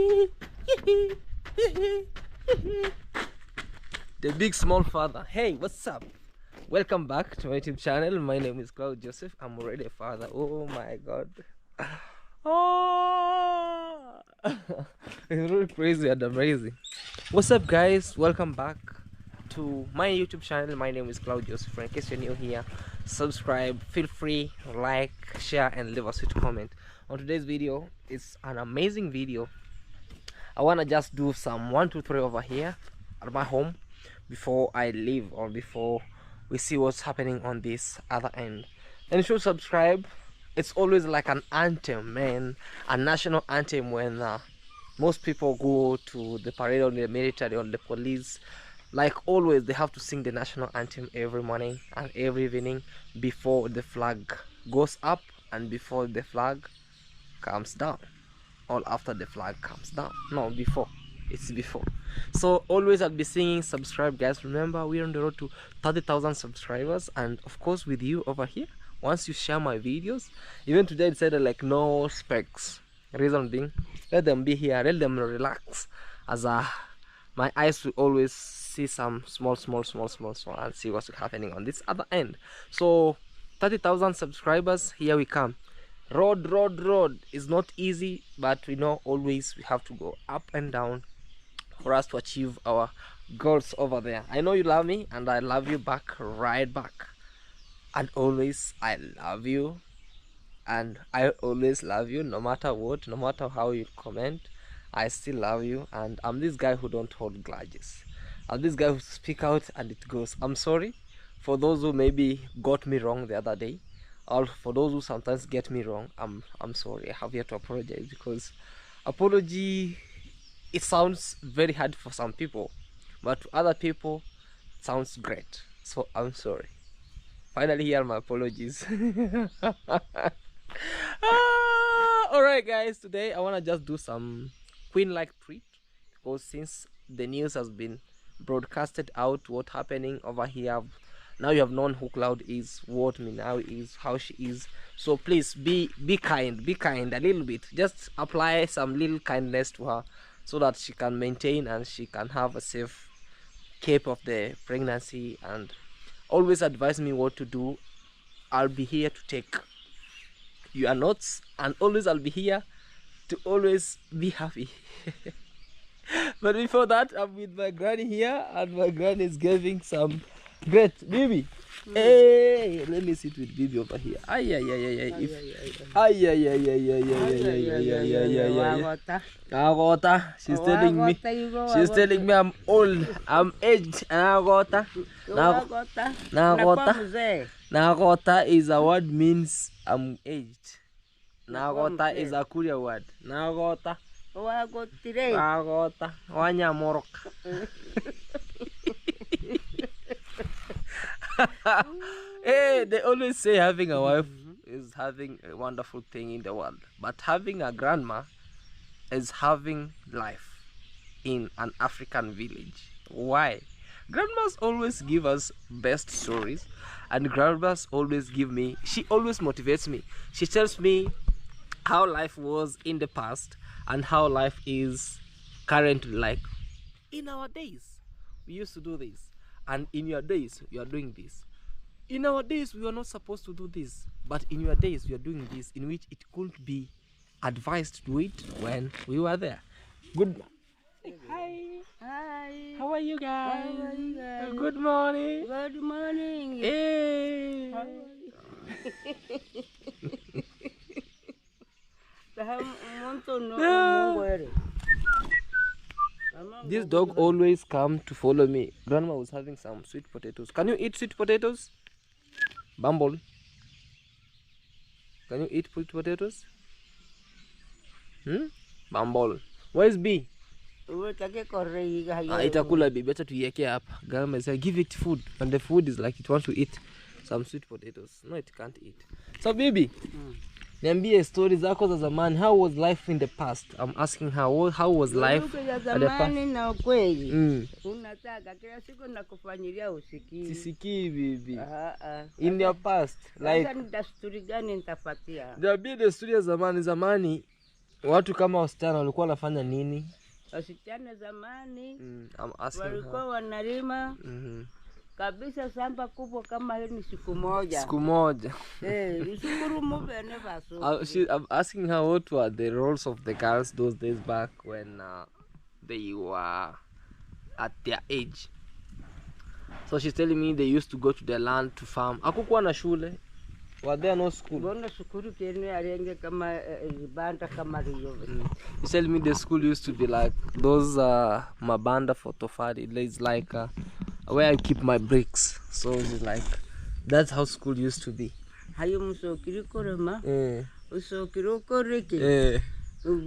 The big small father. Hey, what's up? Welcome back to my YouTube channel. My name is Claude Joseph. I'm already a father. Oh my god. Oh, it's really crazy and amazing. What's up, guys? Welcome back to my YouTube channel. My name is Claude Joseph. In case you're new here, subscribe, feel free, like, share, and leave a sweet comment. On today's video, it's an amazing video. I want to just do some 1 2 3 over here at my home before I leave, or before we see what's happening on this other end. And you should subscribe. It's always like an anthem, man, a national anthem when most people go to the parade, on the military, on the police. Like always, they have to sing the national anthem every morning and every evening before the flag goes up and before the flag comes down, or after the flag comes down. No, before. It's before. So always I'll be singing. Subscribe, guys. Remember, we're on the road to 30,000 subscribers, and of course with you over here. Once you share my videos, even today it said like no specs. Reason being, let them be here, let them relax, as my eyes will always see some small and see what's happening on this other end. So 30,000 subscribers, here we come. Road is not easy, but we know always we have to go up and down for us to achieve our goals over there. I know you love me, and I love you back, right back. And always I love you, and I always love you, no matter what, no matter how you comment. I still love you, and I'm this guy who don't hold grudges. I'm this guy who speak out and it goes. I'm sorry for those who maybe got me wrong the other day, or for those who sometimes get me wrong. I'm sorry. I have here to apologize, because apology, it sounds very hard for some people, but to other people it sounds great. So I'm sorry. Finally, here are my apologies. Alright, guys, today I want to just do some queen-like treat, because since the news has been broadcasted out, what happening over here, now you have known who Claude is, what Minau is, how she is. So please be kind a little bit. Just apply some little kindness to her, so that she can maintain and she can have a safe keep of the pregnancy. And always advise me what to do. I'll be here to take your notes, and always I'll be here to always be happy. But before that, I'm with my granny here, and my granny is giving some great baby. Hey, let me sit with baby over here. She's telling me I'm old, I'm aged, and Nagota is a word means I'm aged. Nagota is a Korean word. Nagota Wanyamorok. Hey, they always say having a wife is having a wonderful thing in the world, but having a grandma is having life in an African village. Why? Grandmas always give us best stories, and grandmas always give me, she always motivates me. She tells me how life was in the past and how life is currently. Like, in our days we used to do this, and in your days you are doing this. In our days we were not supposed to do this, but in your days we are doing this, in which it couldn't be advised to do it when we were there. Good. Hi. How are you guys? Good morning. Good morning. Hey. This dog always come to follow me. Grandma was having some sweet potatoes. Can you eat sweet potatoes? Bumble. Can you eat sweet potatoes? Bumble. Where's B? Itakula B. Better to yeke up. Grandma said, give it food. And the food is like it wants to eat some sweet potatoes. No, it can't eat. So baby, niambie stories zako za zamani. How was life in the past? I'm asking her, how was life at the past? Na kweli. Unataka kila siku nakufanyilia usikii. Sisikii bibi. In your past, like sasa ni desturi gani nitapatia? There be the story ya zamani. Watu kama wasichana walikuwa wanafanya nini? Wasichana zamani I'm asking walikuwa her. wanalima kabisa shamba kubwa kama hii ni siku moja. Siku moja. Shukuru mubene baso. I'm asking her what were the roles of the girls those days back when they were at their age. So she's telling me they used to go to their land to farm. Hakukuwa na shule. Were there no school? Bona shukuru kenu arenge kama banda kama hiyo. You tell me the school used to be like those mabanda for tofari. It's like where I keep my bricks. So it's like that's how school used to be. Hayo musokiri korema. Usokiri koreke. They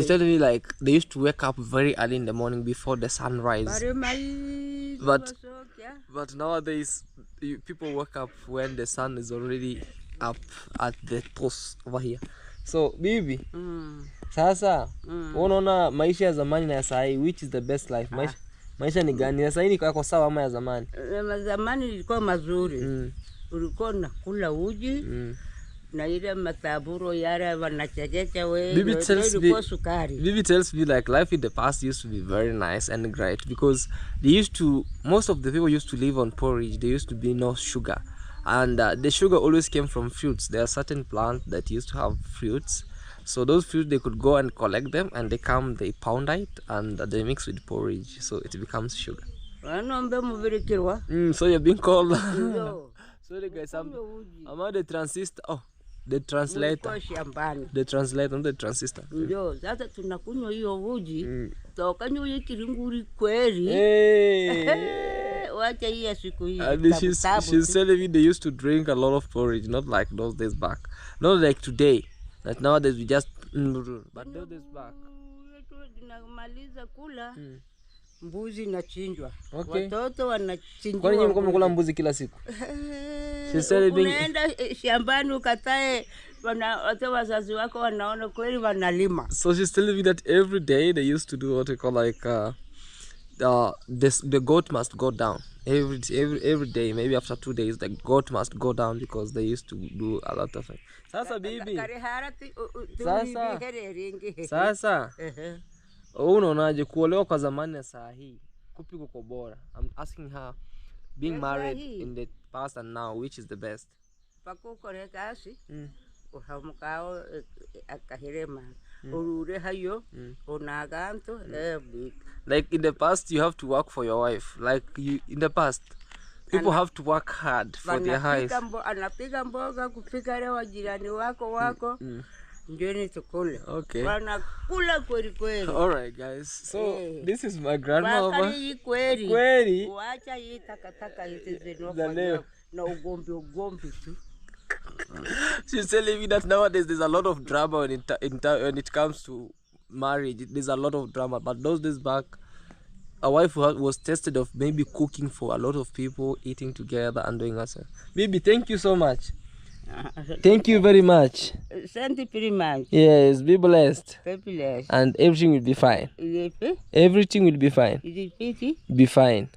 tell me like they used to wake up very early in the morning before the sunrise. But nowadays people wake up when the sun is already up at the toes over here. So bibi, sasa unaona maisha ya zamani na ya saa hii, which is the best life? Maisha ni gani? Ya saa hii iko sawa ama ya zamani? Zamani ilikuwa mazuri. Ulikuwa unakula uji na ile mataburo yale wanachechecha wewe. Bibi tells me like life in the past used to be very nice and great because most of the people used to live on porridge. There used to be no sugar, and the sugar always came from fruits. There are certain plants that used to have fruits, so those fruits they could go and collect them, and they pound it and they mix with porridge, so it becomes sugar. So you're being called. Sorry guys, I'm on the transistor. Oh, the translator. The translator, not the transistor. Ndio, sasa tunakunywa hiyo uji. Tokanywa hii kiringuri kweli. Wacha hii siku hii. She's telling me they used to drink a lot of porridge, not like those days back. Not like today. That nowadays we just but those days back. Tunamaliza kula. Mbuzi inachinjwa. Okay. Watoto wanachinjwa. Kwa nini mko mnakula mbuzi kila siku? Unaenda shambani ukatae wazazi wako wanaona kweli wanalima. So she's telling me that every day they used to do what we call like the goat must go down. Every day, maybe after 2 days, the goat must go down because they used to do a lot of it. Sasa bibi. Sasa. Unaonaje kuolewa kwa zamani na saa hii? Kupi kuko bora? I'm asking her, being married in the past and now, which is the best? Pakukore kasi. Uhamukao akahirema. Urure hayo. Unaganto. Like in the past, you have to work for your wife. Like in the past, people have to work hard for their wives. Anapiga mboga kupika leo jirani wako. Okay. All right, guys. So this is my grandmother. She's telling me that nowadays there's a lot of drama when it comes to marriage. There's a lot of drama, but those days back, a wife was tested of maybe cooking for a lot of people, eating together and doing us. Baby, thank you so much. Thank you very much. Thank you very much. Yes, be blessed. Be blessed. And everything will be fine. Everything will be fine. Be fine.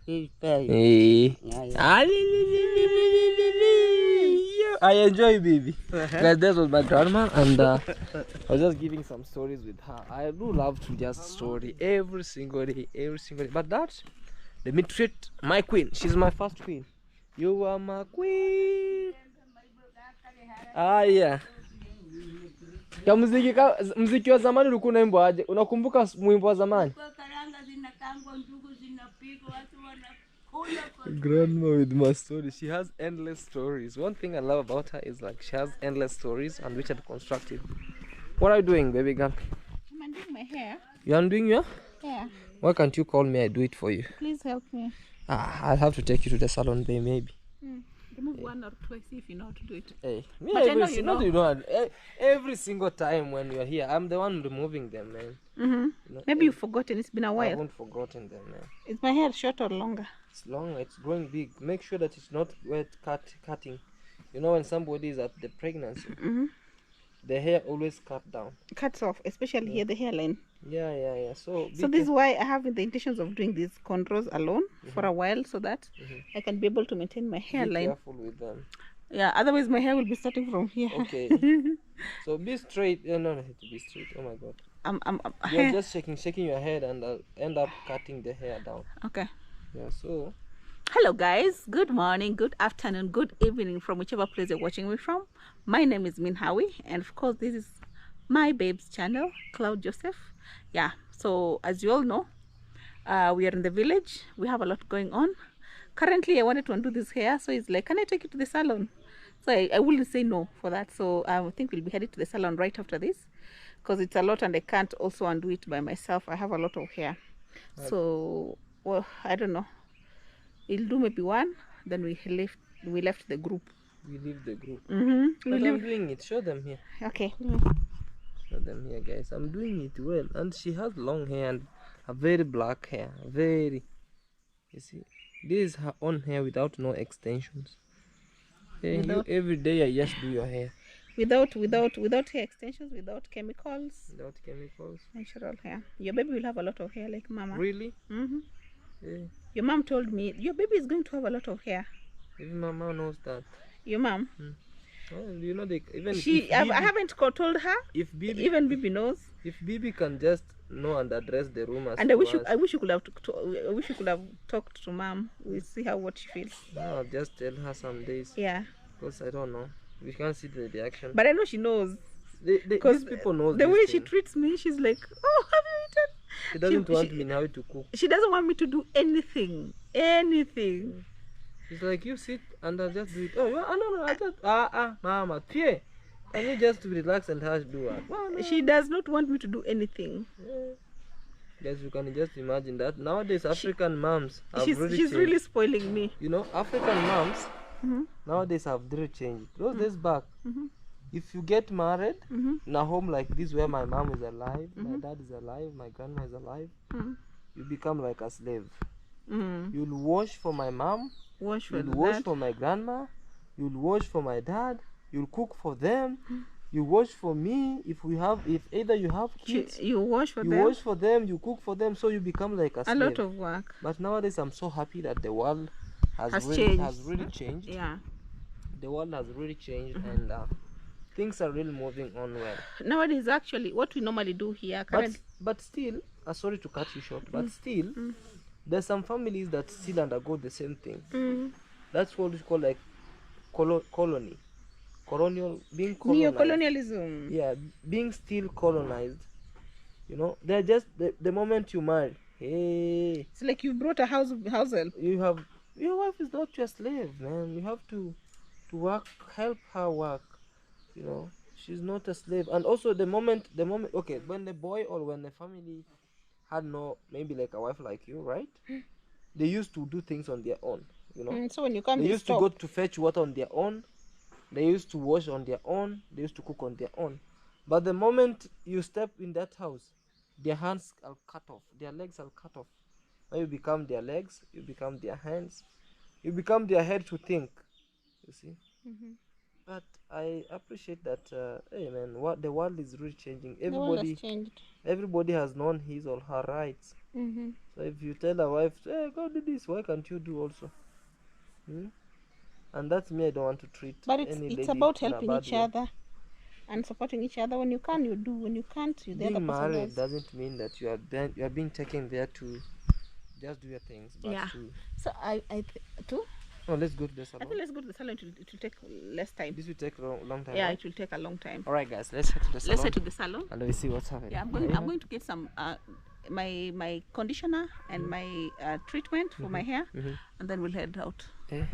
I enjoy, baby. Guys, that was my grandma, and I was just giving some stories with her. I do love to just story every single day. But that, let me treat my queen. She's my first queen. You are my queen. Yeah. Kwa muziki wa zamani ulikuwa unaimba aje? Unakumbuka mwimbo wa zamani? Grandma with my stories. She has endless stories. One thing I love about her is like she has endless stories and which are constructive. What are you doing, baby girl? I'm undoing my hair. You undoing your hair? Why can't you call me? I do it for you. Please help me. I'll have to take you to the salon day maybe. Remove one or twice if you know how to do it. Hey, me but I know you know. Every single time when you're here, I'm the one removing them, man. You know, maybe you've forgotten. It's been a while. I haven't forgotten them, man. Is my hair short or longer? It's long. It's growing big. Make sure that it's not wet cutting. You know when somebody is at the pregnancy, the hair always cuts off, especially here the hairline. Yeah. So this is why I have the intentions of doing these cornrows alone for a while, so that I can be able to maintain my hairline. Be careful with them. Yeah, otherwise my hair will be starting from here. Okay. So be straight. No, no, to be straight. Oh my God. I'm You're hair. just shaking your head and end up cutting the hair down. Okay. Yeah. So Hello guys, good morning, good afternoon, good evening from whichever place you're watching me from. My name is Minhawi, and of course this is my babe's channel, Claude Joseph. Yeah, so as you all know, we are in the village. We have a lot going on. Currently I wanted to undo this hair, so it's like, can I take you to the salon? So I wouldn't say no for that. So I think we'll be headed to the salon right after this, because it's a lot and I can't also undo it by myself. I have a lot of hair. So well, I don't know, we'll do maybe one, then we left the group. we leave the group. We But I'm leave. doing it. Show them here. Okay. Show them here, guys. I'm doing it well. And she has long hair and a very black hair. Very. You see, this is her own hair without no extensions. Hey, you Without- every day I just do your hair Without hair extensions, without chemicals, without chemicals. natural hair. Your baby will have a lot of hair like mama. Really? Mm-hmm. Hey, Your mom told me your baby is going to have a lot of hair. even Mama knows that. Your mom, Well, you know, they even I haven't told her. if Bibi Even Bibi knows. if Bibi can just know and address the rumors. And I wish to you, us, I wish you could have I wish you could have talked to mom. We'll see what she feels. I'll just tell her some days. Yeah, Because I don't know. We can't see the reaction. but I know she knows. These Because people know the way she treats me, she's like, "Oh, have you eaten?" She doesn't she- want she- me now to cook. She doesn't want me to do anything. She's like, you sit and I'll just do it. Oh, no, I just Mama, Pierre, can you just relax and have do it? Well, no. She does not want me to do anything. Yes, you can just imagine that. Nowadays, African moms have She's really she's changed. really spoiling me. You know, African moms Mhm. nowadays have really changed. Those days back, Mhm. if you get married Mhm. in a home like this where my mom is alive, my dad is alive, my grandma is alive, Mhm. you become like a slave. Mm. You'll wash for my mom, Wash for you'll wash that. for my grandma, you'll wash for my dad, you'll cook for them, you wash for me. If either you have kids, You wash for you them. wash for them, you cook for them, so you become like a A slave. lot of work But nowadays, I'm so happy that the world has has really changed. Yeah. The world has really changed, and things are really moving on well. Nowadays, actually, what we normally do here, But still, sorry to cut you short, but still, there's some families that still undergo the same thing. That's what we call like colony, being colonized. neocolonialism. Yeah, being still colonized. You know, they're just the moment you marry, hey, It's like you brought a house help. your wife is not your slave, man. You have to work, help her work. You know, she's not a slave. And also the moment, okay, when the boy or when the family had no, maybe like a wife like you, right? They used to do things on their own. You know, So when you come, they they used to go to fetch water on their own. They used to wash on their own. They used to cook on their own. But the moment you step in that house, their hands are cut off. Their legs are cut off. When you become their legs, you become their hands. You become their head to think. You see. But I appreciate that. Hey man, what the world is really changing. The world has changed. Everybody has known his or her rights. So if you tell a wife, hey, go do this, why can't you do also? And that's me. I don't want to treat But any lady it's about in a helping bad each way. other and supporting each other. When you can, you do. When you can't, the other Being person married does. doesn't mean that you are being taken there to just do your things, but Yeah. to So too. no, let's go to the I salon. think let's go to the salon. It will take less time. This will take a long time. Yeah, right? it will take a long time. All right, guys, let's head to the salon. Let's head to the salon. and we see what's happening. Yeah, I'm going to get some my conditioner and my treatment for my hair, and then we'll head out. Eh,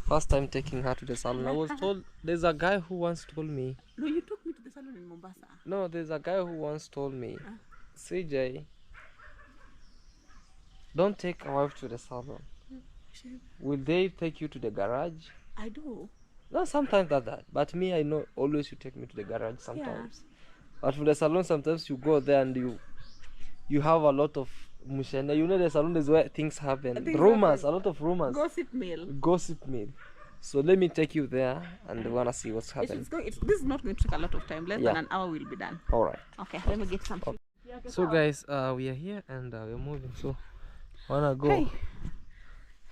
first time taking her to the salon. I was told there's a guy who once told me. No, you took me to the salon in Mombasa. No, there's a guy who once told me, CJ, don't take a wife to the salon. Will they take you to the garage? I do. No, sometimes that. But me, I know always you take me to the garage sometimes. But for the salon, sometimes you go there and you have a lot of mushena. You know the salon is where things happen. Rumors, a lot of rumors. Gossip meal. So let me take you there and we wanna see what's happening. This is not going to take a lot of time. Less Yeah. than an hour will be done. All right. Okay, let me get some. So guys, we are here and we're moving. So wanna go? Hey.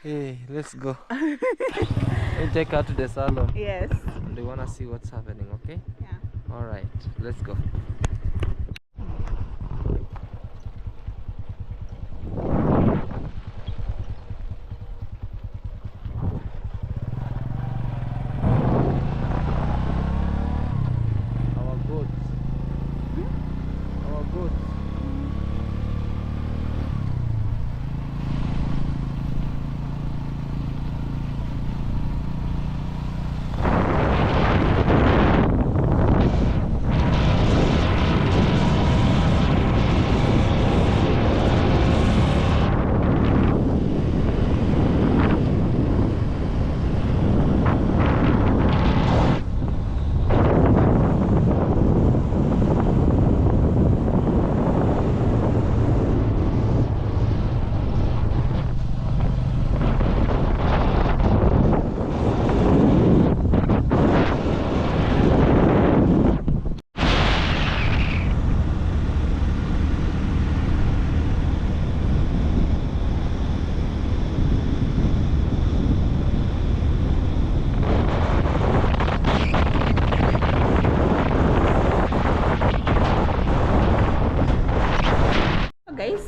Hey, let's go. We'll take her to the salon. Yes. And we wanna see what's happening, okay? Yeah. Alright, let's go. Our goats. Our goats. Guys,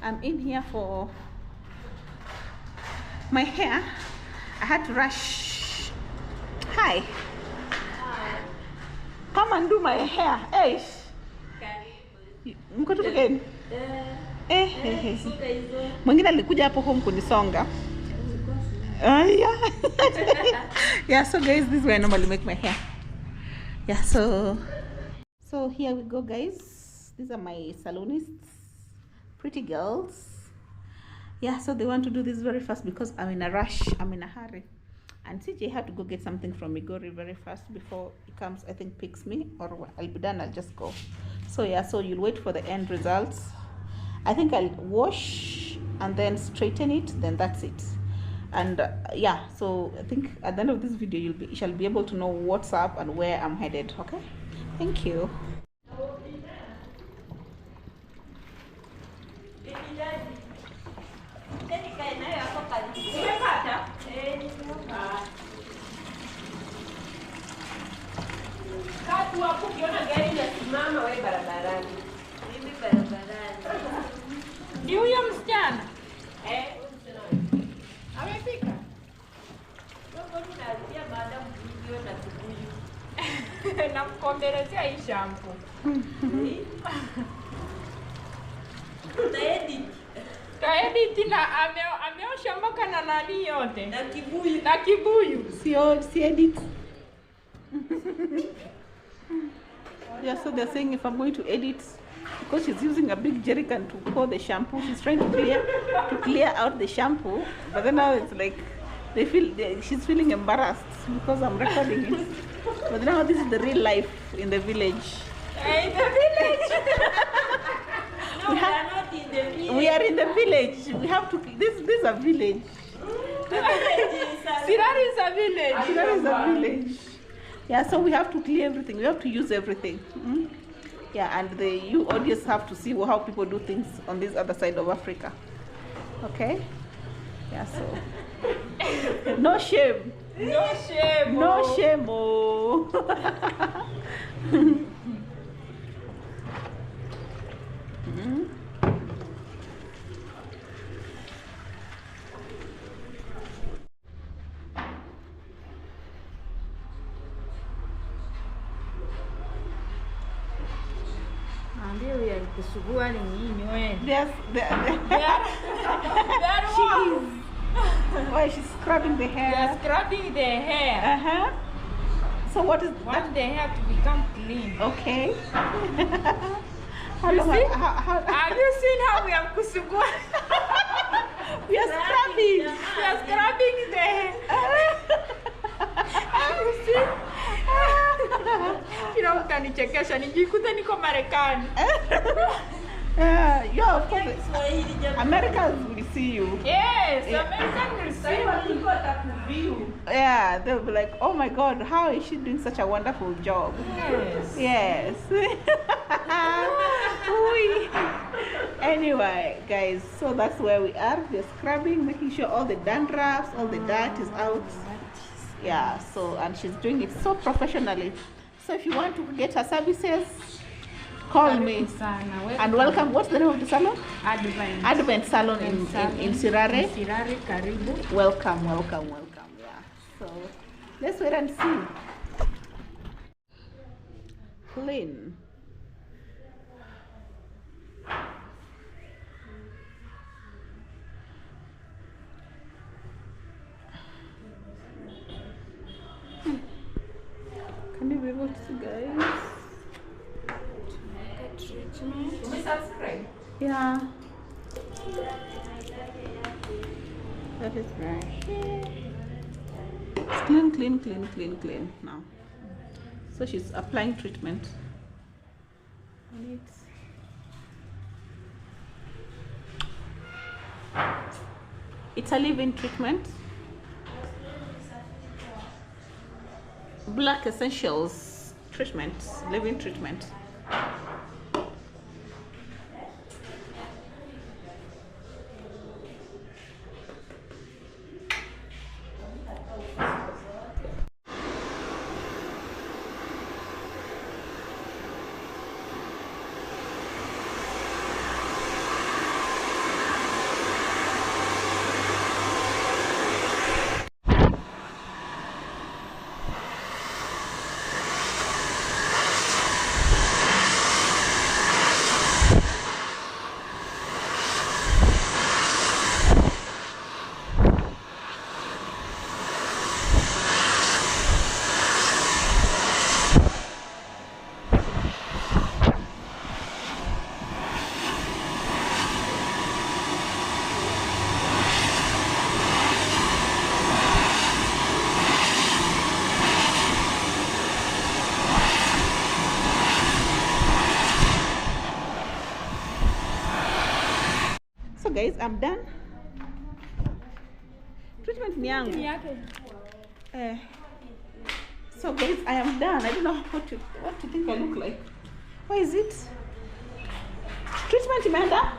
I'm in here for my hair. I had to rush. Hi. Come and do my hair. Hey. Mko tu pekeni? Mwingine alikuja hapo home kunisonga. Yeah. Yeah, so guys, this is where I normally make my hair. Yeah, so here we go, guys. These are my salonists, pretty girls. Yeah, so they want to do this very fast because I'm in a rush, I'm in a hurry. And CJ had to go get something from Migori very fast before he comes, I think, picks me, or I'll be done, I'll just go. So yeah, so you'll wait for the end results. I think I'll wash and then straighten it, then that's it. And yeah, so I think at the end of this video you shall be able to know what's up and where I'm headed. Okay, thank you. Ni huyo msichana? Amefika? Namkombelezea hii shampoo. Kaedit na ameosha mpaka na nani yote. Na kibuyu. Si edit. Yeah, so they're saying if I'm going to edit, because she's using a big jerrycan to pour the shampoo, she's trying to clear out the shampoo, but then now it's like she's feeling embarrassed because I'm recording it. But now this is the real life in the village. In the village. No, we are not in the village. We are in the village. We have to. This is a village. Sirari is a village. Sirari is a village. Yeah, so we have to clear everything. We have to use everything. Yeah, and you audience have to see how people do things on this other side of Africa. Okay? Yeah, so no shame. No shame. No shame. Oh. Kusugua ni nini? Yes, she is. Why she's scrubbing the hair? They are scrubbing the hair. So what is want the hair to become clean? Okay. Have you seen how we are kusugua? We are scrubbing. We are scrubbing the hair. You see? Kila mtu anichekesha nijikuta niko Marekani. Yeah, of course. Americans will see you. Yes, Americans will see you. Yeah, they'll be like, oh my God, how is she doing such a wonderful job? Yes. Yes. Anyway, guys, so that's where we are. We're scrubbing, making sure all the dandruffs, all the dirt is out. Yeah, so, and she's doing it so professionally. So if you want to get her services, call me. And welcome. What's the name of the salon? Advent Salon in Sirare. Sirare, karibu. Welcome. Yeah. So let's wait and see. Clean. Can you be able to see, guys? Yeah. That is right. It's clean now. So she's applying treatment. And it's a leave-in treatment. Black essentials treatment, leave-in treatment. So guys, I'm done. Treatment ni yangu. So guys, I am done. I don't know what to think I look like. Where is it? Treatment imeenda?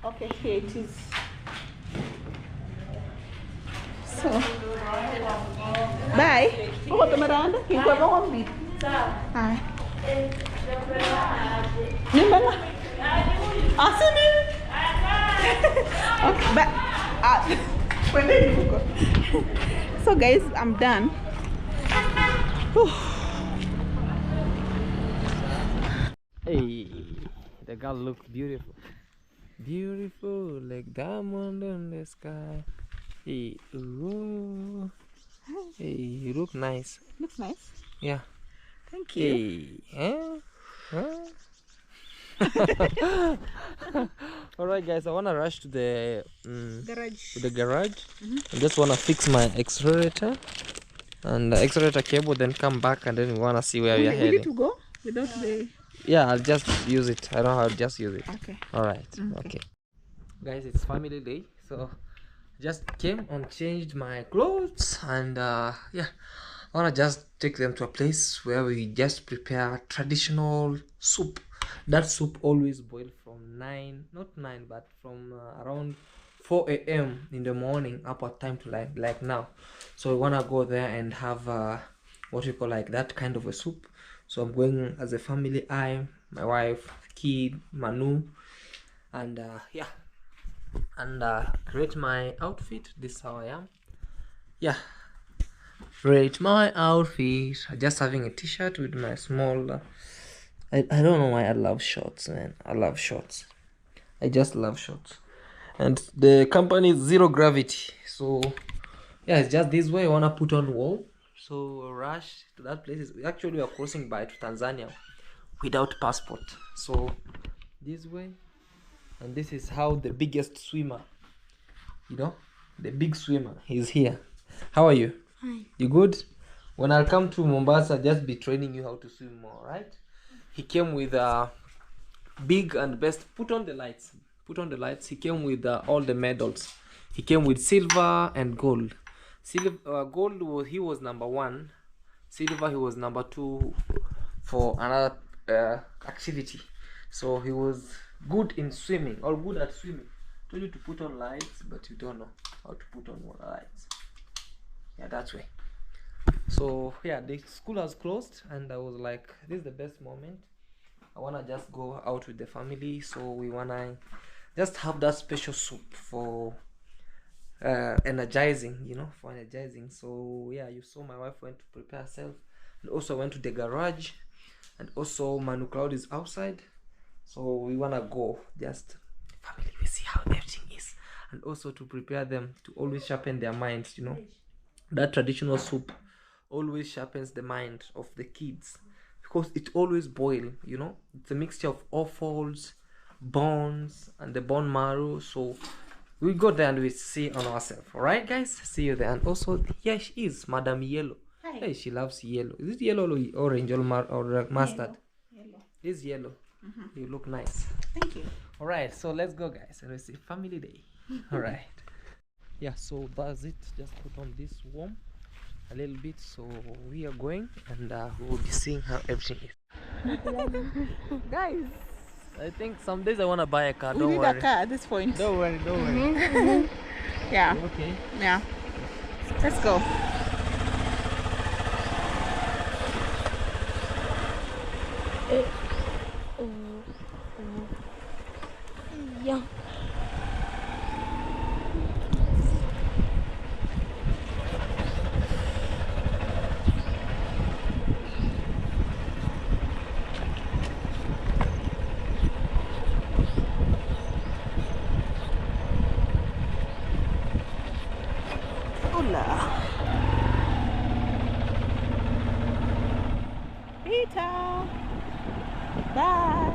Okay, here it is. So bye. Uko tumeranda? Kiko bongo mbi. Hi. Nimbanga. Asini. Okay, but so guys, I'm done. Hey, the girl looks beautiful. Beautiful like diamond in the sky. Hey, ooh. Hey, you look nice. Looks nice. Yeah. Thank you. Hey, all right, guys. I wanna rush to the garage. I just wanna fix my accelerator and the accelerator cable, then come back and then we wanna see where we are We heading. need to go without the. Yeah, I'll just use it. I know how to just use it. Okay. All right. Okay. Guys, it's family day, so just came and changed my clothes, and yeah, I wanna just take them to a place where we just prepare traditional soup. That soup always boil from 9, not 9, but from around 4 a.m. in the morning up at time to like now. So we wanna go there and have what we call like that kind of a soup. So I'm going as a family, I, my wife, kid, Manu, and yeah, and create my outfit. This is how I am. Yeah, create my outfit. Just having a t-shirt with my small I don't know why I love shorts, man. I love shorts. I just love shorts. And the company is Zero Gravity. So yeah, it's just this way. I wanna put on wall. So rush to that place. Actually, we are crossing by to Tanzania without passport. So this way, and this is how the biggest swimmer, you know, the big swimmer, he's here. How are you? Hi. You good? When I'll come to Mombasa, just be training you how to swim more, right? He came with big and best. Put on the lights. Put on the lights. He came with all the medals. He came with silver and gold. Gold he was number 1. Silver he was number 2 for another activity. So he was good in swimming or good at swimming. Told you to put on lights, but you don't know how to put on lights. Yeah, that way. So yeah, the school has closed, and I was like, this is the best moment. I wanna just go out with the family, so we wanna just have that special soup for energizing, for energizing. So yeah, you saw my wife went to prepare herself, and also went to the garage, and also Manu Cloud is outside, so we wanna go just family, we see how everything is, and also to prepare them to always sharpen their minds. That traditional soup always sharpens the mind of the kids, because it always boil. It's a mixture of offals, bones, and the bone marrow. So we go there and we see on ourselves. All right, guys, see you there. And also here she is, Madam Yellow. Hi. Hey, she loves yellow. Is it yellow or orange or mustard? Yellow. It's yellow. You look nice. Thank you. All right, so let's go, guys, and we see family day. All right. Yeah, so that's it. Just put on this warm a little bit. So we are going, and we'll be seeing how everything is. Guys, I think some days I want to buy a car. we Don't need worry. a car at this point. Don't worry. Don't worry. Yeah. Okay. Yeah. Let's go. Yeah. Hola. Peter. Bye.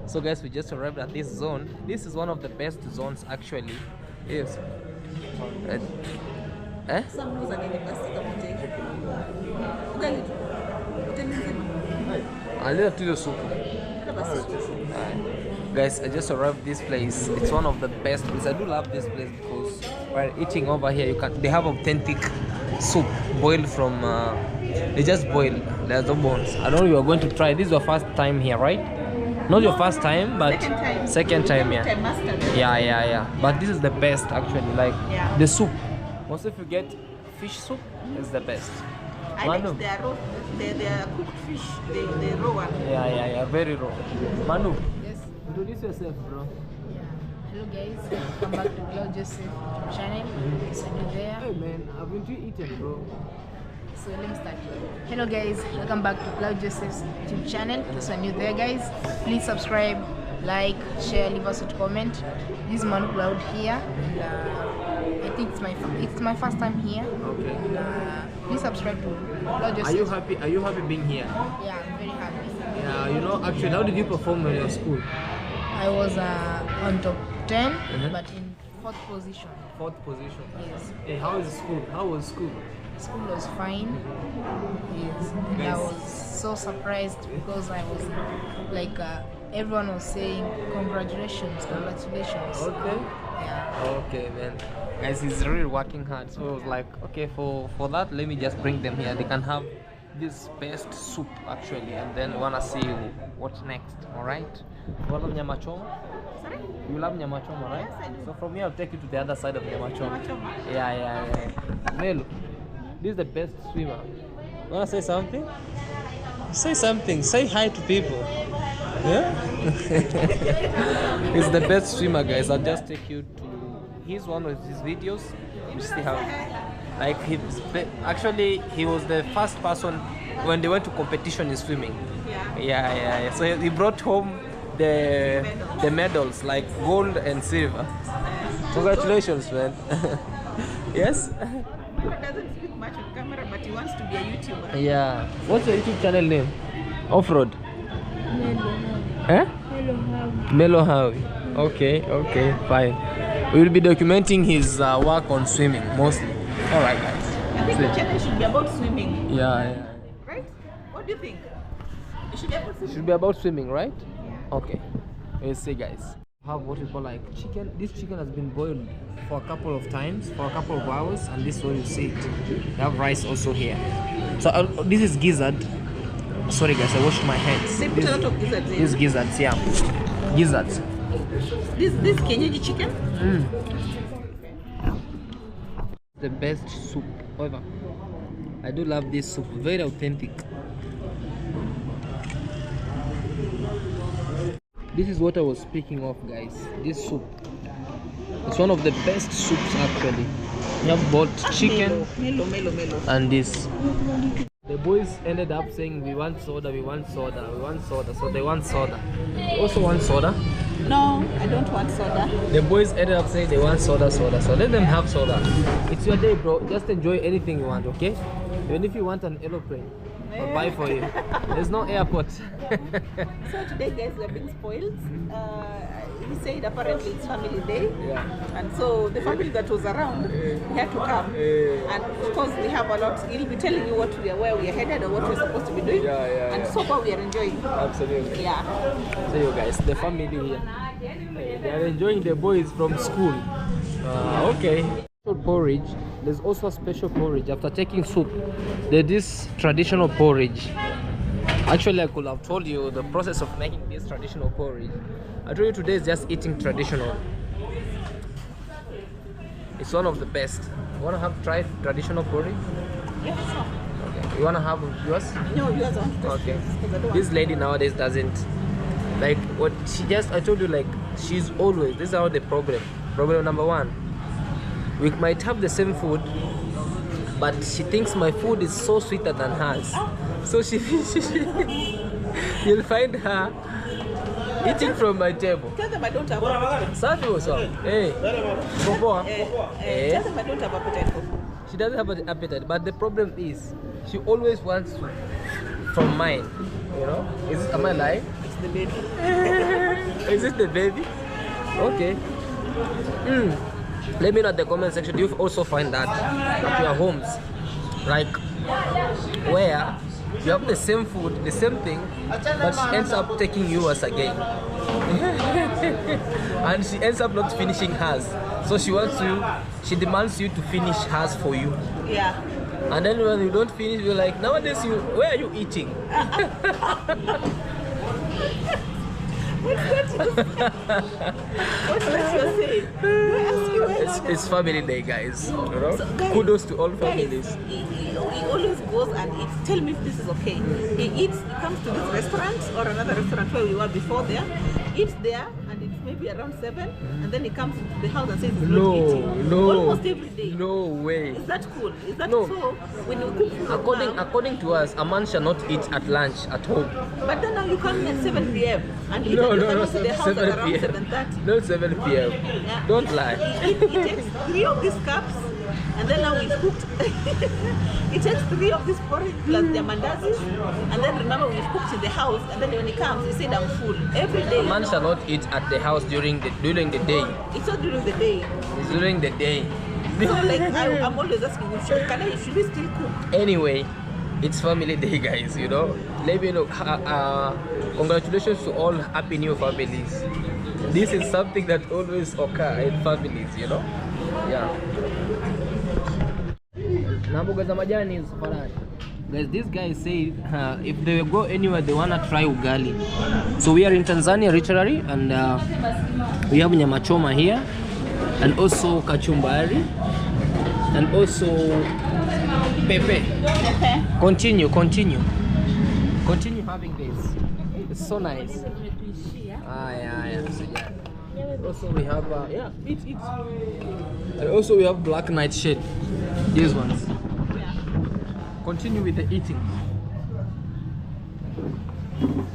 So guys, we just arrived at this zone. This is one of the best zones actually. Yes. A little to the soup. Guys, I just arrived this place. It's one of the best places. I do love this place because while eating over here, they have authentic soup boiled from they just boil. There's no bones. I don't know if you are going to try. This is your first time here, right? Not your first time, but second time, yeah. Yeah. But this is the best actually. Like the soup. Also, if you get fish soup, it's the best. I like their raw, their cooked fish, the raw one. Yeah, very raw. Manu, Yes. introduce yourself, bro. Yeah. Hello guys, welcome back to Claude Joseph channel. So you're there. Hey man, haven't you eaten, bro? So let me start. Hello guys, welcome back to Claude Joseph's YouTube channel. So you're there guys. Please subscribe, like, share, leave us a comment. This is Manu Cloud here. And, I think it's my first time here. Okay. Please subscribe to Claude Joseph. Are you happy? Are you happy being here? Yeah, I'm very happy. Yeah, actually, how did you perform in your school? I was on top 10, but in 4th position. 4th position. Yes. Hey, how is school? How was school? School was fine. Yes. And I was so surprised because I was like, everyone was saying, congratulations. Okay. Yeah. Okay, man. Guys, he's really working hard. So I was like, okay, for that, let me just bring them here. They can have this best soup actually, and then wanna see what's next. All right. You love nyama choma? Sorry? You love nyama choma, right? Yes, I do. So from here, I'll take you to the other side of nyama choma. Nyama choma. Yeah. Melo, this is the best swimmer. Wanna say something? Say something. Say hi to people. Yeah. He's the best swimmer, guys. I'll just take you to. He's one of his videos. You see how, like actually he was the first person when they went to competition in swimming. Yeah. So he brought home the medals, like gold and silver. Congratulations, man. Yes. Mama doesn't speak much on camera, but he wants to be a YouTuber. Yeah. What's your YouTube channel name? Off-road. Melo Howie. Okay, fine. We will be documenting his work on swimming mostly. Alright, guys. I think the channel should be about swimming, Yeah. right? What What do you think? It should be about swimming. Should be about swimming, right? Okay. Let's see, guys. Have what we call like chicken. This chicken has been boiled for a couple of times, for a couple of hours, and this is where you see it. You have rice also here. So this is gizzard. Sorry, guys, I washed my hands. They put a lot of gizzards in. These gizzards, yeah, gizzards. This Kenyaji chicken. The best soup ever. I do love this soup. Very authentic. This is what I was speaking of, guys. This soup. It's one of the best soups actually. You have both chicken Melo. and this. The boys ended up saying we want soda, we want soda, we want soda. So they want soda. You also want soda? No, I don't want soda. The boys ended up saying they want soda. So let them have soda. It's your day, bro. Just enjoy anything you want, okay? Even if you want an aeroplane, I'll buy for you. There's no airport. So today, guys, we're being spoiled. He said apparently it's family day, and so the family that was around, we had to come. And of course, we have a lot. He'll be telling you where we are headed or what we're supposed to be doing. And so far, we are enjoying. Absolutely. Yeah. So you guys, the family here, they are enjoying the boys from school. Okay. Porridge. There's also a special porridge. After taking soup, there's this traditional porridge. Actually, I could have told you the process of making this traditional porridge. I told you today is just eating traditional. It's one of the best. You wanna have tried traditional porridge? Yeah, sure. Okay. You wanna have yours? No, yours aren't. Okay. This lady nowadays doesn't like what she just. I told you, like, she's always. This is how the problem. Problem number one. We might have the same food, but she thinks my food is so sweeter than hers. So you'll find her eating from my table. Tell them I don't have appetite. Safi also. Hey, Popo. Tell them I don't have appetite for food. She doesn't have an appetite, but the problem is she always wants to from mine. You know? Am I lying? It's the baby. Is it the baby? Okay. Let me know in the comment section. Do you also find that at your homes, like where you have the same food, the same thing, but she ends up taking yours again, and she ends up not finishing hers. So she demands you to finish hers for you. Yeah. And then when you don't finish, you're like, nowadays where are you eating? What's that you're saying? It's family day, guys. You know? So, guys, kudos to all families. He always goes and eats. Tell me if this is okay. He comes to this restaurant or another restaurant where we were before there, eats there, and it's maybe around 7, and then he comes to the house and says he's not eating. Almost every day. No way. Is that cool? Is that No. so? When you cook food According to us, a man shall not eat at lunch at home. but then now you come at 7 p.m. and eat No, at no, no, the house at 7 around p.m. 7:30. Not 7 p.m. Yeah. Don't lie. He takes 3 of these cups, and then now he's cooked. He takes 3 of this porridge plus the mandazis, and then remember we've cooked in the house, and then when he comes, he said I'm full. Every day. A man shall not eat at the house during the day. It's not during the day. It's during the day. So like I'm always asking him, should we still cook? Anyway, it's family day, guys. You know, let me know. Congratulations to all happy new families. This is something that always occur in families. You know, yeah. Na mboga za majani safarani. Guys, this guy said if they go anywhere they wanna try ugali. So we are in Tanzania literally, and we have nyama choma here, and also kachumbari, and also pepe. Continue having this. It's so nice. Yeah. Also we have eat. And also we have black nightshade. These ones. Continue with the eating.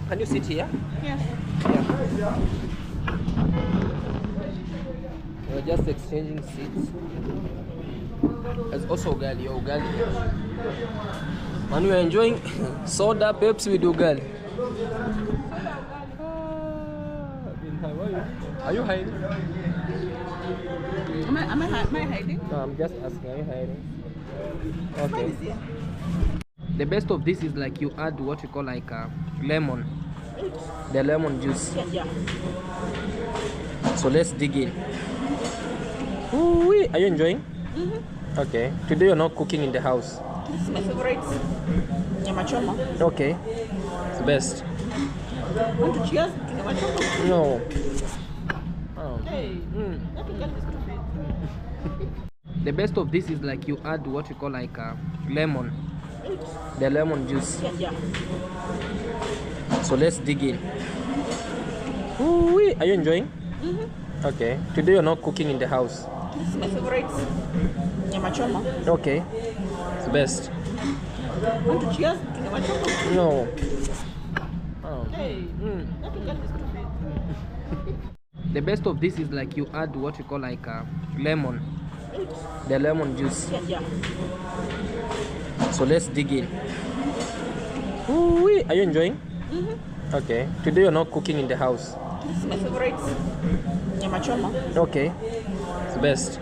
Can you sit here? Yes. Yeah. We're just exchanging seats. There's also ugali. And we're enjoying soda, Pepsi with ugali. Are you hiding? Am I hiding? No, I'm just asking. Are you hiding? Okay. The best of this is like you add what we call like lemon, the lemon juice. Yeah. So let's dig in. Ooh, are you enjoying? Okay. Today you're not cooking in the house. This is my favorite. Nyama choma. Okay. It's the best. Want to cheers to nyama choma? No. Oh. Hey. Let me get this coffee. The best of this is like you add what we call like lemon, the lemon juice. Yeah. So let's dig in. Ooh, are you enjoying? Okay. Today you're not cooking in the house. This is my favorite. Nyama choma. Okay. It's the best. Want to cheers to nyama choma? No. Oh. Hey. Let me get this coffee. The best of this is like you add what we call like lemon, the lemon juice. Yeah. So let's dig in. Ooh, are you enjoying? Okay. Today you're not cooking in the house. This is my favorite. Nyama choma. Okay. It's the best.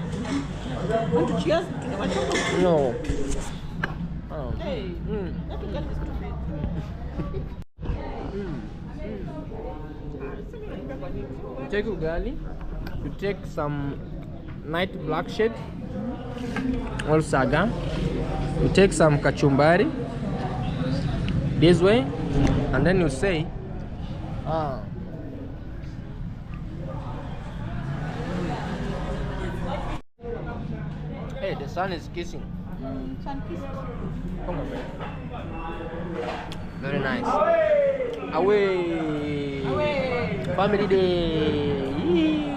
Want to cheers to nyama choma? No. Oh. Hey. Let me get this coffee. You take ugali, you take some night black shade or saga, you take some kachumbari this way, and then you say hey, the sun is kissing. Come on, man. Very nice. Away. Family day. Yee.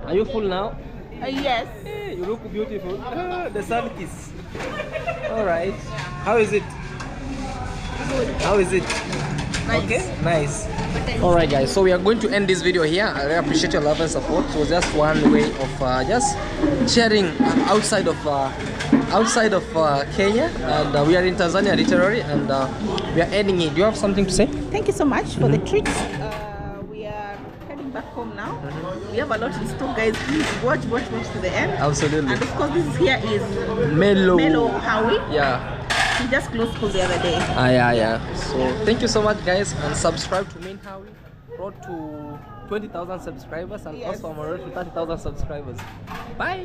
Are you full now? Yes. Hey, you look beautiful. The sun kiss. All right. How is it? Good. How is it? Nice. Okay. Nice. All right, guys. So we are going to end this video here. I really appreciate your love and support. It was just one way of just sharing outside of Kenya, and we are in Tanzania literally, and we are ending it. Do you have something to say? Thank you so much for the treats. We are heading back home now. We have a lot in store, guys. Please watch to the end. Absolutely. And of course, this here is Melo Howie. Yeah. He just closed school the other day. Yeah. So thank you so much, guys, and subscribe to Main Howie. Road to 20,000 subscribers, and Yes. also I'm on road to 30,000 subscribers. Bye.